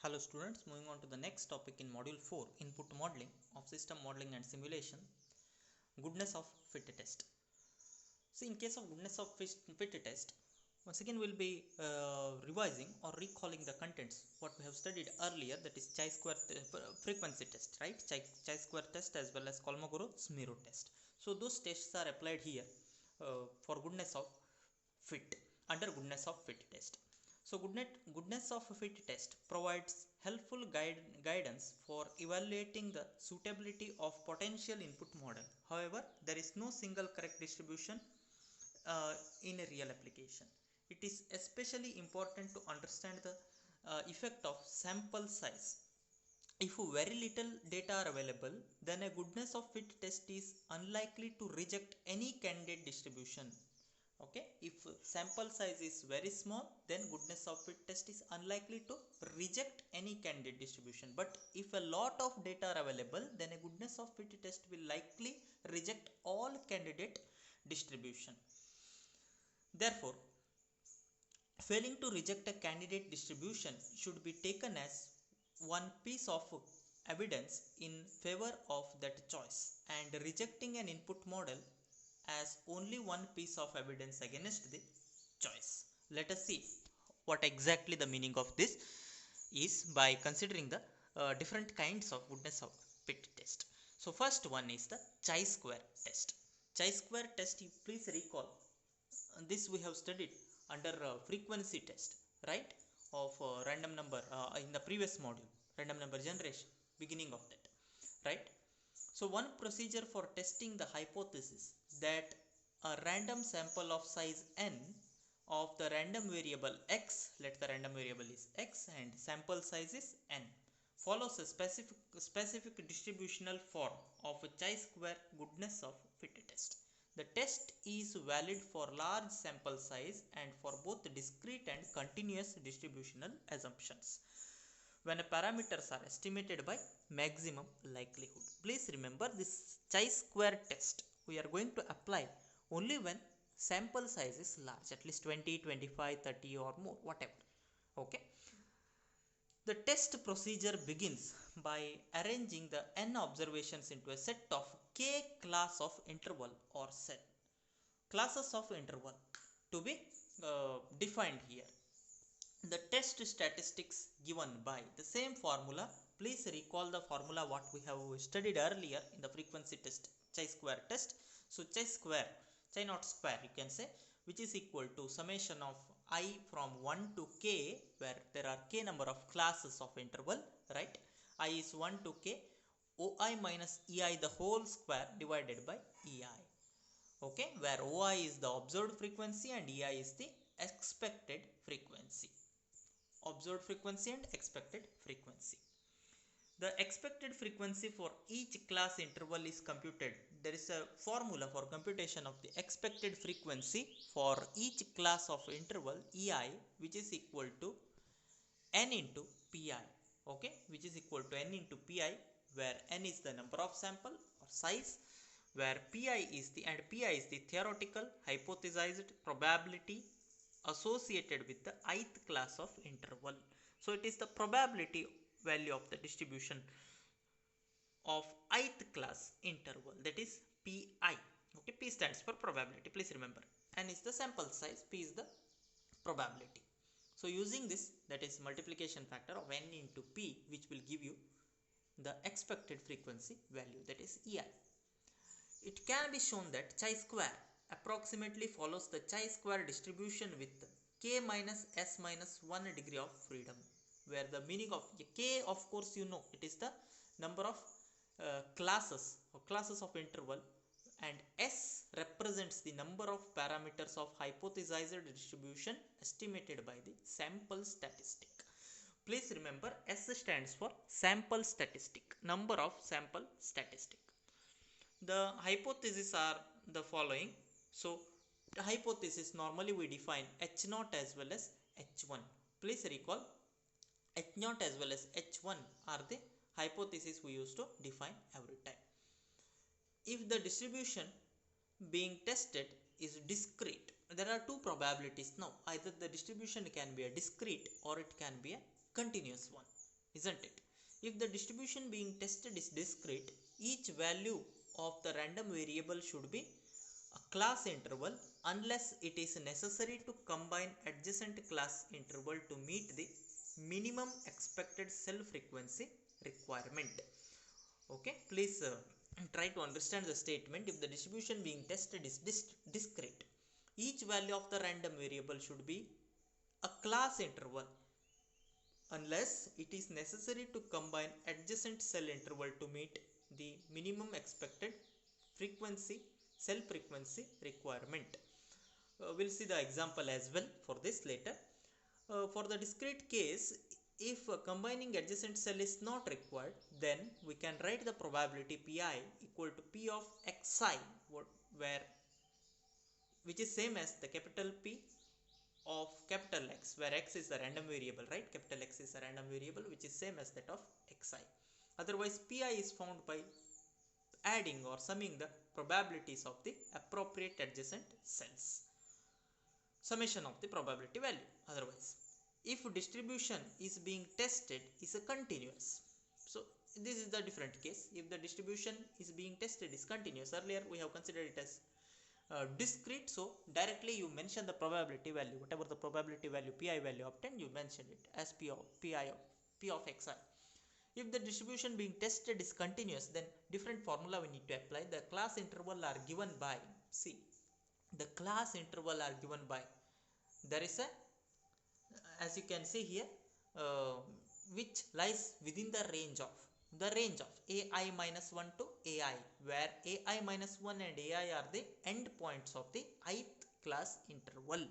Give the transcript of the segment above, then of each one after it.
Hello students, moving on to the next topic in module 4, input modeling of system modeling and simulation, goodness of fit test. So in case of goodness of fit test, once again we'll be revising or recalling the contents what we have studied earlier, that is chi-square frequency test, right? Chi-square test as well as Kolmogorov-Smirnov test. So those tests are applied here for goodness of fit, under goodness of fit test. So goodness of fit test provides helpful guidance for evaluating the suitability of potential input model. However, there is no single correct distribution in a real application. It is especially important to understand the effect of sample size. If very little data are available, then a goodness of fit test is unlikely to reject any candidate distribution. Okay, if sample size is very small, then goodness of fit test is unlikely to reject any candidate distribution. But if a lot of data are available, then a goodness of fit test will likely reject all candidate distribution. Therefore, failing to reject a candidate distribution should be taken as one piece of evidence in favor of that choice, and rejecting an input model as only one piece of evidence against the choice. Let us see what exactly the meaning of this is by considering the different kinds of goodness of fit test. So first one is the chi-square test. Chi-square test, you please recall, this we have studied under frequency test, right, of random number in the previous module, random number generation, beginning of that, right? So one procedure for testing the hypothesis that a random sample of size n of the random variable x, let the random variable is x and sample size is n, follows a specific distributional form of a chi-square goodness of fit test. The test is valid for large sample size and for both discrete and continuous distributional assumptions when parameters are estimated by maximum likelihood. Please remember, this chi-square test we are going to apply only when sample size is large, at least 20, 25, 30 or more, whatever. Okay. The test procedure begins by arranging the n observations into a set of k class of interval or set classes of interval to be defined here. The test statistics given by the same formula. Please recall the formula what we have studied earlier in the frequency test, chi-square test. So chi not square you can say, which is equal to summation of I from 1 to k, where there are k number of classes of interval, right? I is 1 to k, oi minus ei the whole square divided by ei. Okay, where oi is the observed frequency and ei is the expected frequency. Observed frequency and expected frequency. The expected frequency for each class interval is computed. There is a formula for computation of the expected frequency for each class of interval ei, which is equal to n into pi. Okay, which is equal to n into pi, where n is the number of sample or size, where pi is the theoretical hypothesized probability associated with the ith class of interval. So it is the probability value of the distribution of ith class interval, that is pi. Okay, p stands for probability, please remember. N is the sample size, p is the probability. So using this, that is multiplication factor of n into p, which will give you the expected frequency value, that is ei. It can be shown that chi-square approximately follows the chi-square distribution with k minus s minus 1 degree of freedom, where the meaning of k, of course you know, it is the number of classes of interval, and s represents the number of parameters of hypothesized distribution estimated by the sample statistic. Please remember, s stands for sample statistic, number of sample statistic. The hypotheses are the following. So the hypothesis, normally we define h naught as well as h1. Please recall, h naught as well as h1 are the hypotheses we used to define every time. If the distribution being tested is discrete, there are two probabilities now. Either the distribution can be a discrete or it can be a continuous one. isn't it? If the distribution being tested is discrete, each value of the random variable should be a class interval unless it is necessary to combine adjacent class interval to meet the minimum expected cell frequency requirement. Okay, please try to understand the statement. If the distribution being tested is discrete, each value of the random variable should be a class interval unless it is necessary to combine adjacent cell interval to meet the minimum expected frequency cell frequency requirement. We'll see the example as well for this later. For the discrete case, if combining adjacent cell is not required, then we can write the probability pi equal to p of xi, where which is same as the capital P of capital X, where X is a random variable, right? Capital X is a random variable which is same as that of Xi. Otherwise, Pi is found by adding or summing the probabilities of the appropriate adjacent cells. Summation of the probability value. Otherwise, if distribution is being tested is a continuous. So this is the different case. If the distribution is being tested is continuous, earlier we have considered it as discrete, so directly you mention the probability value, whatever the probability value pi value obtained, you mention it as p of xi. If the distribution being tested is continuous, then different formula we need to apply. The class interval are given by, see, the class interval are given by, there is a, as you can see here, uh, which lies within the range of ai minus 1 to ai, where ai minus 1 and ai are the end points of the ith class interval.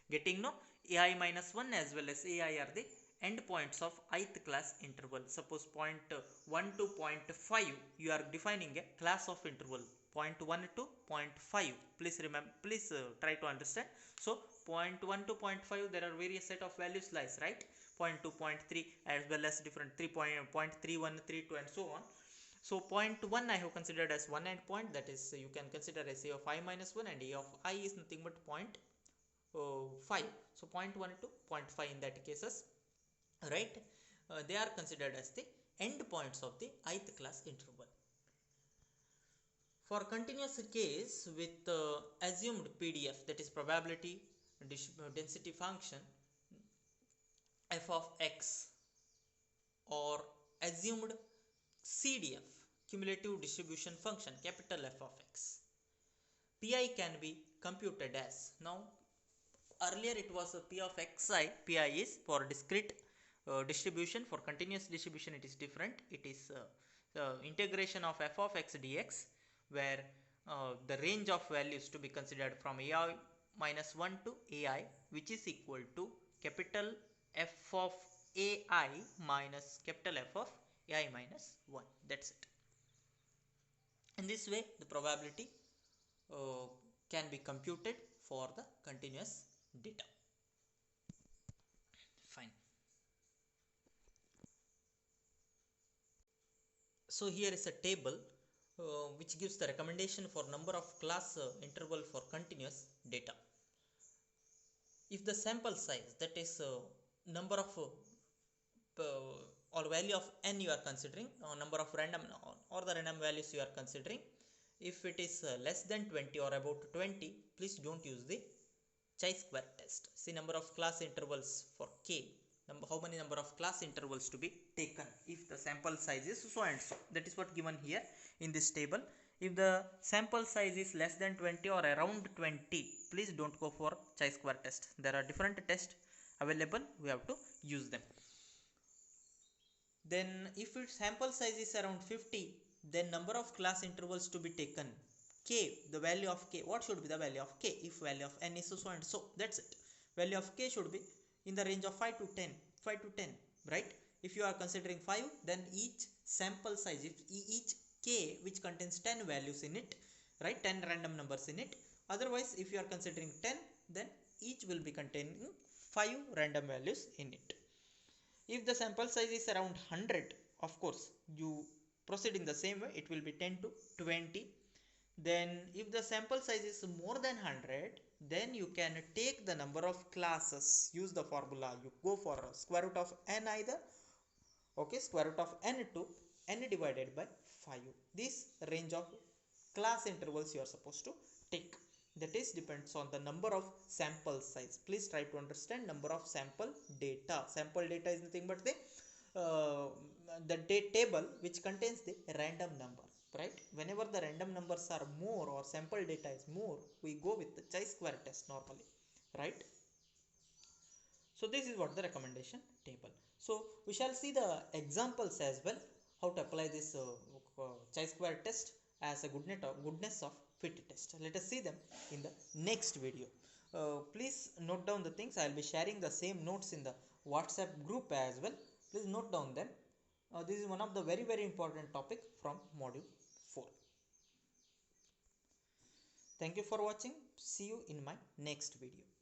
Getting no, ai minus 1 as well as ai are the end points of ith class interval. Suppose point 1 to point 5 you are defining a class of interval, point 1 to point 5. Please remember, please try to understand. So point 1 to point 5 there are various set of values lies, right? Point 2, point 3, as well as different 3 point 3, 1, 3, 2 and so on. So point 1 I have considered as one end point, that is you can consider as a of I minus 1, and a of I is nothing but point 5. So point 1 to point 5 in that cases, right? They are considered as the end points of the ith class interval. For continuous case with assumed PDF, that is probability density function f of x, or assumed CDF, cumulative distribution function, capital F of x, pi can be computed as, now earlier it was a p of xi, pi is for discrete distribution. For continuous distribution it is different, it is integration of f of x dx, where the range of values to be considered from ai minus 1 to ai, which is equal to capital F of ai minus capital F of ai minus 1. That's it. In this way the probability can be computed for the continuous data. Fine. So here is a table which gives the recommendation for number of class interval for continuous data. If the sample size, that is number of or value of n you are considering, or number of random or the random values you are considering, if it is less than 20 or about 20, please don't use the chi-square test. See number of class intervals for k, how many number of class intervals to be taken if the sample size is so and so. That is what given here in this table. If the sample size is less than 20 or around 20, please don't go for chi-square test. There are different tests available, we have to use them. Then if its sample size is around 50, then number of class intervals to be taken, k, the value of k, what should be the value of k? If value of n is so and so, that's it. Value of k should be in the range of 5 to 10, 5 to 10, right? If you are considering 5, then each sample size, if each k which contains 10 values in it, right, 10 random numbers in it. Otherwise if you are considering 10, then each will be containing 5 random values in it. If the sample size is around 100, of course you proceed in the same way, it will be 10 to 20. Then if the sample size is more than 100, then you can take the number of classes, use the formula, you go for square root of n either, Okay, square root of n to n divided by 5. This range of class intervals you are supposed to take. That is depends on the number of sample size. Please try to understand number of sample data. Sample data is nothing but uh, the table which contains the random number, right? Whenever the random numbers are more or sample data is more, we go with the chi-square test normally, right? So this is what the recommendation table. So we shall see the examples as well, how to apply this chi-square test as a goodness of fit test. Let us see them in the next video. Please note down the things. I will be sharing the same notes in the WhatsApp group as well. Please note down them. This is one of the very important topic from module 4. Thank you for watching. See you in my next video.